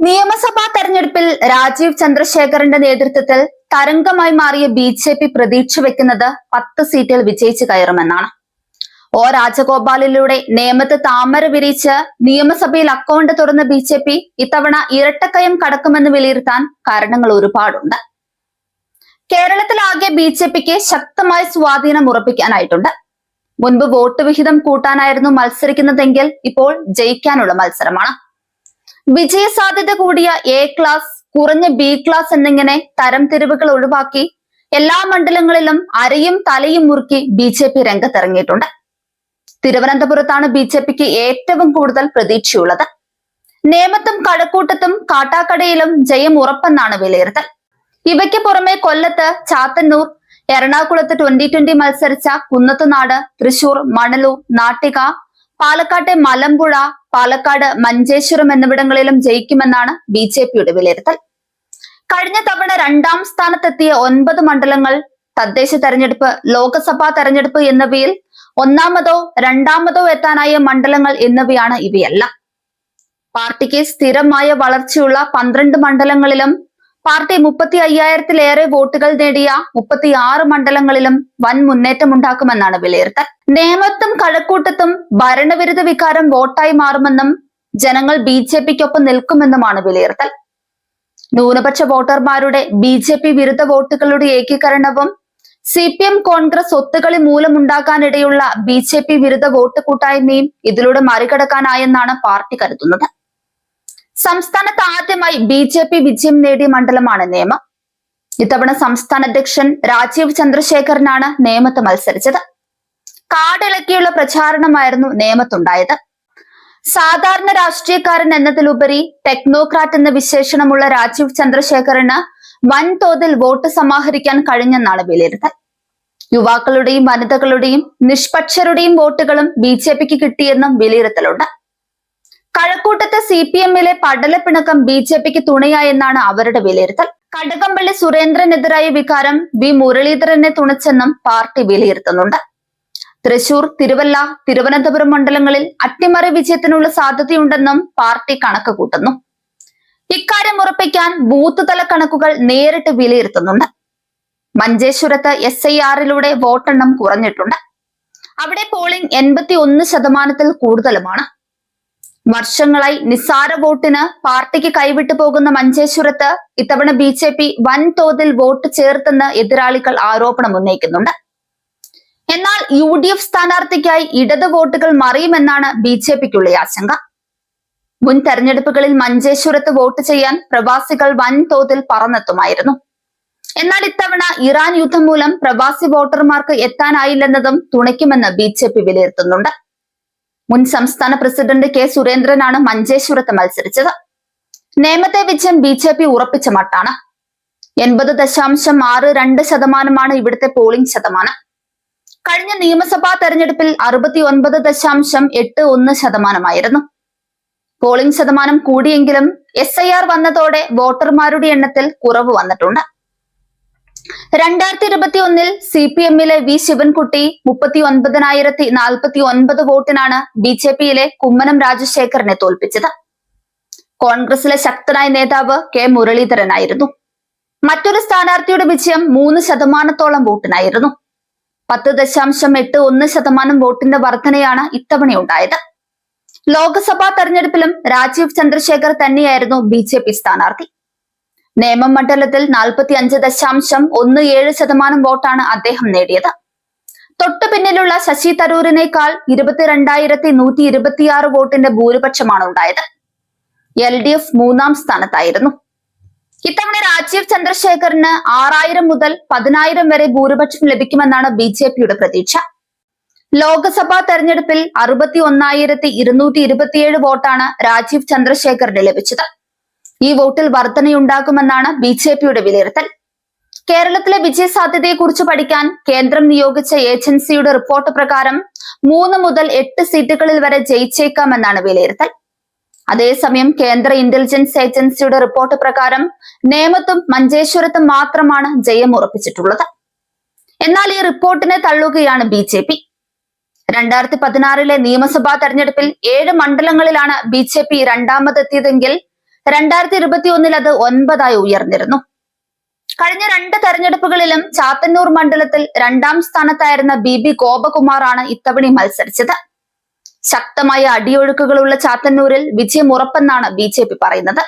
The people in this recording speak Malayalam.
നിയമസഭാ തെരഞ്ഞെടുപ്പിൽ രാജീവ് ചന്ദ്രശേഖറിന്റെ നേതൃത്വത്തിൽ തരംഗമായി മാറിയ ബി.ജെ.പി. പ്രതീക്ഷ വെക്കുന്നത് 10 സീറ്റിൽ വിജയിച്ചു കയറുമെന്നാണ്. ഒ രാജഗോപാലിലൂടെ നേമത്ത് താമര വിരിച്ച് നിയമസഭയിൽ അക്കൗണ്ട് തുറന്ന ബി.ജെ.പി. ഇത്തവണ ഇരട്ടക്കയം കടക്കുമെന്ന് വിലയിരുത്താൻ കാരണങ്ങൾ ഒരുപാടുണ്ട്. കേരളത്തിലാകെ ബി.ജെ.പിക്ക് ശക്തമായ സ്വാധീനം ഉറപ്പിക്കാനായിട്ടുണ്ട്. മുൻപ് വോട്ട് വിഹിതം കൂട്ടാനായിരുന്നു മത്സരിക്കുന്നതെങ്കിൽ ഇപ്പോൾ ജയിക്കാനുള്ള മത്സരമാണ്. വിജയസാധ്യത കൂടിയ എ ക്ലാസ്, കുറഞ്ഞ ബി ക്ലാസ് എന്നിങ്ങനെ തരംതിരിവുകൾ ഒഴിവാക്കി എല്ലാ മണ്ഡലങ്ങളിലും അരയും തലയും മുറുക്കി ബി.ജെ.പി. രംഗത്തിറങ്ങിയിട്ടുണ്ട്. തിരുവനന്തപുരത്താണ് ബി.ജെ.പിക്ക് ഏറ്റവും കൂടുതൽ പ്രതീക്ഷയുള്ളത്. നേമത്തും കഴക്കൂട്ടത്തും കാട്ടാക്കടയിലും ജയം ഉറപ്പെന്നാണ് വിലയിരുത്തൽ. ഇവയ്ക്ക് പുറമെ കൊല്ലത്ത് ചാത്തന്നൂർ, എറണാകുളത്ത് 2020 മത്സരിച്ച കുന്നത്തുനാട്, തൃശൂർ മണലൂർ, നാട്ടിക, പാലക്കാട്ടെ മലമ്പുഴ, പാലക്കാട് മഞ്ചേശ്വരം എന്നിവിടങ്ങളിലും ജയിക്കുമെന്നാണ് ബി.ജെ.പിയുടെ വിലയിരുത്തൽ. കഴിഞ്ഞ തവണ 2ാം സ്ഥാനത്തെത്തിയ 9 മണ്ഡലങ്ങൾ, തദ്ദേശ തെരഞ്ഞെടുപ്പ്, ലോക്സഭാ തെരഞ്ഞെടുപ്പ് എന്നിവയിൽ 1ാമതോ 2ാമതോ എത്താനായ മണ്ഡലങ്ങൾ എന്നിവയാണ് ഇവയെല്ലാം. പാർട്ടിക്ക് സ്ഥിരമായ വളർച്ചയുള്ള 12 മണ്ഡലങ്ങളിലും പാർട്ടി 35,000-ലേറെ വോട്ടുകൾ നേടിയ 36 മണ്ഡലങ്ങളിലും വൻ മുന്നേറ്റമുണ്ടാക്കുമെന്നാണ് വിലയിരുത്തൽ. നേമത്തും കഴക്കൂട്ടത്തും ഭരണവിരുദ്ധ വികാരം വോട്ടായി മാറുമെന്നും ജനങ്ങൾ ബി.ജെ.പിക്കൊപ്പം നിൽക്കുമെന്നുമാണ് വിലയിരുത്തൽ. ന്യൂനപക്ഷ വോട്ടർമാരുടെ ബി.ജെ.പി. വിരുദ്ധ വോട്ടുകളുടെ ഏകീകരണവും CPM കോൺഗ്രസ് ഒത്തുകളി മൂലമുണ്ടാകാനിടയുള്ള ബി.ജെ.പി. വിരുദ്ധ വോട്ട് കൂട്ടായ്മയും ഇതിലൂടെ മറികടക്കാനായെന്നാണ് പാർട്ടി കരുതുന്നത്. സംസ്ഥാനത്ത് ആദ്യമായി ബി.ജെ.പി. വിജയം നേടിയ മണ്ഡലമാണ് നേമം. ഇത്തവണ സംസ്ഥാന അധ്യക്ഷൻ രാജീവ് ചന്ദ്രശേഖറിനാണ് നേമത്ത് മത്സരിച്ചത്. കാടിളക്കിയുള്ള പ്രചാരണമായിരുന്നു നേമത്തുണ്ടായത്. സാധാരണ രാഷ്ട്രീയക്കാരൻ എന്നതിലുപരി ടെക്നോക്രാറ്റ് എന്ന വിശേഷണമുള്ള രാജീവ് ചന്ദ്രശേഖറിന് വൻതോതിൽ വോട്ട് സമാഹരിക്കാൻ കഴിഞ്ഞെന്നാണ് വിലയിരുത്തൽ. യുവാക്കളുടെയും വനിതകളുടെയും നിഷ്പക്ഷരുടെയും വോട്ടുകളും ബി.ജെ.പിക്ക് കിട്ടിയെന്നും വിലയിരുത്തലുണ്ട്. കഴക്കൂട്ടത്തെ CPM-ലെ പടലപ്പിണക്കം ബി.ജെ.പിക്ക് തുണയായെന്നാണ് അവരുടെ വിലയിരുത്തൽ. കടകംപള്ളി സുരേന്ദ്രനെതിരായ വികാരം വി മുരളീധരനെ തുണച്ചെന്നും പാർട്ടി വിലയിരുത്തുന്നുണ്ട്. തൃശൂർ, തിരുവല്ല, തിരുവനന്തപുരം മണ്ഡലങ്ങളിൽ അട്ടിമറി വിജയത്തിനുള്ള സാധ്യതയുണ്ടെന്നും പാർട്ടി കണക്ക് കൂട്ടുന്നു. ഇക്കാര്യം ഉറപ്പിക്കാൻ ബൂത്ത് തല കണക്കുകൾ നേരിട്ട് വിലയിരുത്തുന്നുണ്ട്. മഞ്ചേശ്വരത്ത് SIR-ലൂടെ വോട്ടെണ്ണം കുറഞ്ഞിട്ടുണ്ട്. അവിടെ പോളിംഗ് 81% കൂടുതലുമാണ്. വർഷങ്ങളായി നിസ്സാര വോട്ടിന് പാർട്ടിക്ക് കൈവിട്ടു പോകുന്ന മഞ്ചേശ്വരത്ത് ഇത്തവണ ബി.ജെ.പി. വൻതോതിൽ വോട്ട് ചേർത്തെന്ന് എതിരാളികൾ ആരോപണം ഉന്നയിക്കുന്നുണ്ട്. എന്നാൽ UDF സ്ഥാനാർത്ഥിക്കായി ഇടത് വോട്ടുകൾ മറിയുമെന്നാണ് ബി.ജെ.പിക്കുള്ള ആശങ്ക. മുൻ തെരഞ്ഞെടുപ്പുകളിൽ മഞ്ചേശ്വരത്ത് വോട്ട് ചെയ്യാൻ പ്രവാസികൾ വൻതോതിൽ പറന്നെത്തുമായിരുന്നു. എന്നാൽ ഇത്തവണ ഇറാൻ യുദ്ധം മൂലം പ്രവാസി വോട്ടർമാർക്ക് എത്താനായില്ലെന്നതും തുണയ്ക്കുമെന്ന് ബി.ജെ.പി. വിലയിരുത്തുന്നുണ്ട്. മുൻ സംസ്ഥാന പ്രസിഡന്റ് K. സുരേന്ദ്രനാണ് മഞ്ചേശ്വരത്ത് മത്സരിച്ചത്. നേമത്തെ വിജയം ബി.ജെ.പി. ഉറപ്പിച്ച മട്ടാണ്. 80.62% ഇവിടുത്തെ പോളിംഗ് ശതമാനം. കഴിഞ്ഞ നിയമസഭാ തെരഞ്ഞെടുപ്പിൽ 69.81% പോളിംഗ് ശതമാനം കൂടിയെങ്കിലും SIR വന്നതോടെ വോട്ടർമാരുടെ എണ്ണത്തിൽ കുറവ് വന്നിട്ടുണ്ട്. 2021-ൽ CPM-ലെ വി ശിവൻകുട്ടി 39,049 വോട്ടിനാണ് ബി.ജെ.പിയിലെ കുമ്മനം രാജശേഖരനെ തോൽപ്പിച്ചത്. കോൺഗ്രസിലെ ശക്തനായ നേതാവ് K. മുരളീധരനായിരുന്നു. മറ്റൊരു സ്ഥാനാർത്ഥിയുടെ വിജയം 3% വോട്ടിനായിരുന്നു. 10.81% വോട്ടിന്റെ വർധനയാണ് ഇത്തവണയുണ്ടായത്. ലോക്സഭാ തെരഞ്ഞെടുപ്പിലും രാജീവ് ചന്ദ്രശേഖർ തന്നെയായിരുന്നു ബി.ജെ.പി. സ്ഥാനാർത്ഥി. നേമം മണ്ഡലത്തിൽ 45.17% വോട്ടാണ് അദ്ദേഹം നേടിയത്. തൊട്ടു പിന്നിലുള്ള ശശി തരൂരിനേക്കാൾ 22,126 വോട്ടിന്റെ ഭൂരിപക്ഷമാണ് ഉണ്ടായത്. LDF 3ാം സ്ഥാനത്തായിരുന്നു. ഇത്തവണ രാജീവ് ചന്ദ്രശേഖറിന് 6,000 മുതൽ 10,000 വരെ ഭൂരിപക്ഷം ലഭിക്കുമെന്നാണ് ബി.ജെ.പിയുടെ പ്രതീക്ഷ. ലോക്സഭാ തെരഞ്ഞെടുപ്പിൽ 61,227 വോട്ടാണ് രാജീവ് ചന്ദ്രശേഖറിന് ലഭിച്ചത്. ഈ വോട്ടിൽ വർധനയുണ്ടാകുമെന്നാണ് ബി.ജെ.പിയുടെ വിലയിരുത്തൽ. കേരളത്തിലെ വിജയസാധ്യതയെക്കുറിച്ച് പഠിക്കാൻ കേന്ദ്രം നിയോഗിച്ച ഏജൻസിയുടെ റിപ്പോർട്ട് പ്രകാരം 3 മുതൽ 8 സീറ്റുകളിൽ വരെ ജയിച്ചേക്കാമെന്നാണ് വിലയിരുത്തൽ. അതേസമയം കേന്ദ്ര ഇന്റലിജൻസ് ഏജൻസിയുടെ റിപ്പോർട്ട് പ്രകാരം നേമത്തും മഞ്ചേശ്വരത്തും മാത്രമാണ് ജയം ഉറപ്പിച്ചിട്ടുള്ളത്. എന്നാൽ ഈ റിപ്പോർട്ടിനെ തള്ളുകയാണ് ബി.ജെ.പി. 2016-ലെ നിയമസഭാ തെരഞ്ഞെടുപ്പിൽ 7 മണ്ഡലങ്ങളിലാണ് ബി.ജെ.പി. രണ്ടാമതെത്തിയതെങ്കിൽ 2021 അത് 9 ഉയർന്നിരുന്നു. കഴിഞ്ഞ 2 തെരഞ്ഞെടുപ്പുകളിലും ചാത്തന്നൂർ മണ്ഡലത്തിൽ 2ാം സ്ഥാനത്തായിരുന്ന BB ഗോപകുമാറാണ് ഇത്തവണ മത്സരിച്ചത്. ശക്തമായ അടിയൊഴുക്കുകളുള്ള ചാത്തന്നൂരിൽ വിജയം ഉറപ്പെന്നാണ് BJP പറയുന്നത്.